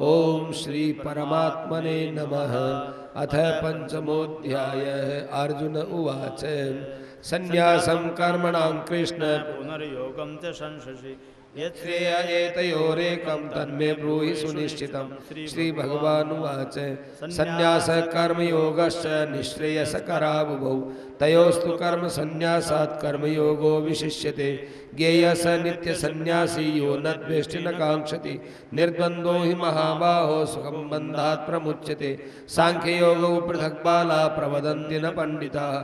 ओम श्री परमात्मने नमः। अथ पंचमोऽध्यायः। अर्जुन उवाच संन्यासं कर्मणां कृष्ण पुनर्योगं च संशसि यत्श्रेय एतयोरेकं तन्मे ब्रूहि सुनिश्चितं। श्री भगवानुवाच संन्यास कर्मयोगश्च निःश्रेयसकरावुभौ तयोस्तु कर्म संन्यासात् कर्मयोगो विशिष्यते। ज्ञेयः स नित्यसन्न्यासी यो न द्वेष्टि न काङ्क्षति निर्द्वन्द्वो हि महाबाहो सुखं बन्धात् प्रमुच्यते। सांख्ययोगौ पृथक् बाला प्रवदन्ति न पण्डिताः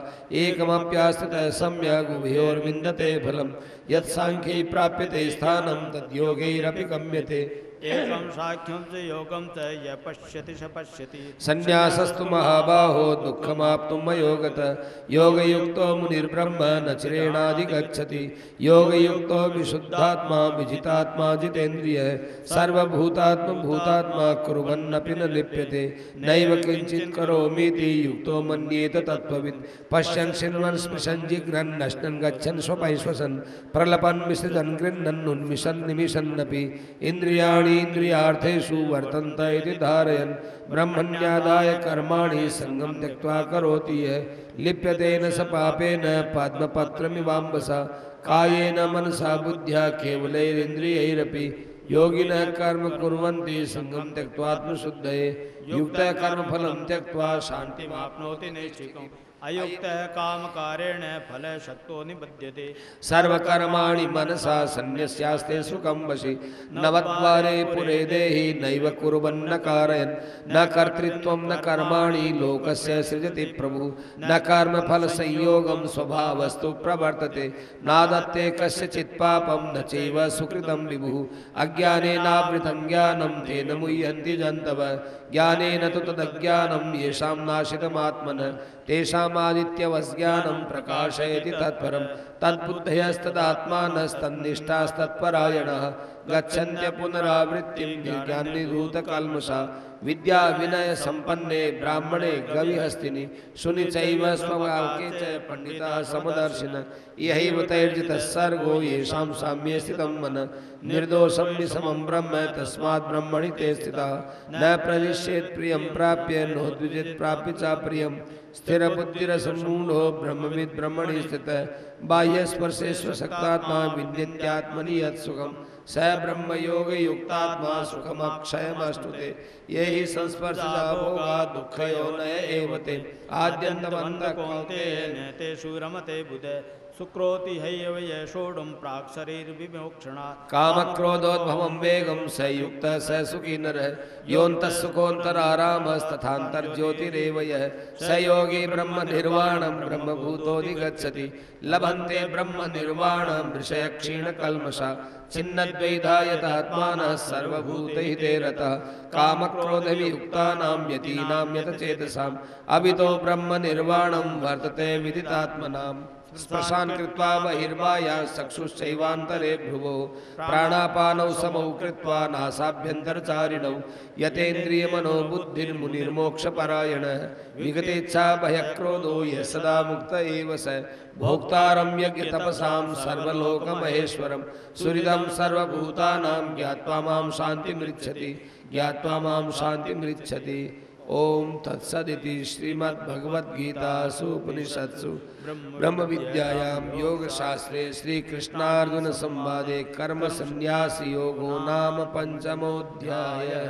एकमप्यास्थितः सम्यग् उभयोर्विन्दते फलम्। यत् सांख्ये प्राप्यते स्थानं तद्योगैरपि गम्यते। एकं साख्यं च योगं च यः पश्यति स पश्यति। संन्यासस्तु महाबाहो दुःखमाप्तुं मयोगतः योगयुक्तो मुनिर्ब्रह्म न चिरेणाधिगच्छति। योगयुक्तो विशुद्धात्मा विजितात्मा जितेन्द्रियः सर्वभूतात्मभूतात्मा कुर्वन्नपि न लिप्यते। नैव किञ्चित् करोमीति युक्तो मन्येत तत्त्ववित् पश्यन् शृण्वन् स्पृशन् जिघ्रन् नश्नन् गच्छन् स्वपै श्वसन् प्रलपन् विसृजन् गृह्णन् उन्मिषन् निमिषन्नपि इन्द्रियाणि इंद्रियार्थेषु वर्तन्त इति धारयन् ब्रह्मण्यादाय कर्माणि संगं त्यक्त्वा करोति यः लिप्यते न स पापेन पद्मपत्रमिवाम्बसा कायेन मनसा बुद्ध्या केवलैरिन्द्रियैरपि योगिनः कर्म कुर्वन्ति संगं त्यक्त्वात्मशुद्धये युक्तः कर्मफलं त्यक्त्वा शान्तिमाप्नोति नैष्ठिकम्। अयुक्तः कामकारेण फलशक्तो निबध्यते। सर्वकर्माणि मनसा सन्न्यस्यास्ते सुखं वशि नवद्वारे पुरे देहि नैव कुर्वन्न कारयन् न कर्तृत्वं न कर्माणि लोकस्य सृजति प्रभु न कर्मफलसंयोगं स्वभावस्तु प्रवर्तते नादत्ते कस्यचित् पापं न चैव सुकृतं विभुः अज्ञानेनावृतं ज्ञानं तेन मुह्यन्ति जन्तवः ज्ञानेन तु तदज्ञानं येषां नाशितमात्मनः तेषामादित्यवज्ञानं प्रकाशयति तत्परं तद्बुद्धयस्तदात्मानस्तन्निष्ठास्तत्परायणः गच्छन्त्य पुनरावृत्तिं निर्ज्ञाननिधूतकल्मषा विद्या विनय संपन्ने ब्राह्मणे गविहस्तिनि शुनि चैव स्वभावके च पंडिताः समदर्शिनः यहैव तैर्जितः सर्गो येषां साम्ये स्थितं मनः निर्दोषं निशमं ब्रह्म तस्मात् ब्रह्मणि ते स्थिताः न प्रविश्येत् प्रियं प्राप्य नोद्विजेत् प्राप्य च प्रियं स्थिरबुद्धिरसम्मूढो ब्रह्मविद् ब्रह्मणि स्थितः बाह्यस्पर्शेष्वशक्तात्मा विद्यत्यात्मनि यत्सुखम् स ब्रह्मयोगयुक्तात्मा सुखमक्षयमश्नुते ये हि संस्पर्शजा भोगा दुःखयोनय एव ते आद्यन्तमन्तः कौन्तेय तेषु रमते बुधे सुक्रोति हैव यशोडुं प्राक् शरीरविमोक्षणात् कामक्रोधोद्भवं वेगं स युक्तः स सुखी नरः योऽन्तः सुखोऽन्तरारामस्तथान्तर्ज्योतिरेव यः स योगी ब्रह्मनिर्वाणं ब्रह्मभूतोऽधिगच्छति लभन्ते ब्रह्मनिर्वाणं ऋषयक्षीणकल्मषा छिन्नद्वैधायतात्मानः सर्वभूतहिते रतः कामक्रोधवियुक्तानां यतीनां यतचेतसाम् अभितो ब्रह्मनिर्वाणं वर्तते विदितात्मनाम् स्पर्शान् कृत्वा बहिर्बाह्यां चक्षुश्चैवान्तरे भ्रुवो प्राणापानौ समौ कृत्वा नासाभ्यन्तरचारिणौ यतेन्द्रियमनो बुद्धिर्मुनिर्मोक्षपरायणः विगतेच्छा भयक्रोधो यः सदा मुक्त एव स भोक्तारं यज्ञतपसां सर्वलोकमहेश्वरं सुहृदं सर्वभूतानां ज्ञात्वा मां शान्तिमृच्छति ओम तत्सदिति श्रीमद्भगवद्गीतासु उपनिषत्सु ब्रह्म विद्यायां योगशास्त्रे श्रीकृष्णार्जुन संवादे कर्म संन्यास योगो नाम पंचमोऽध्यायः।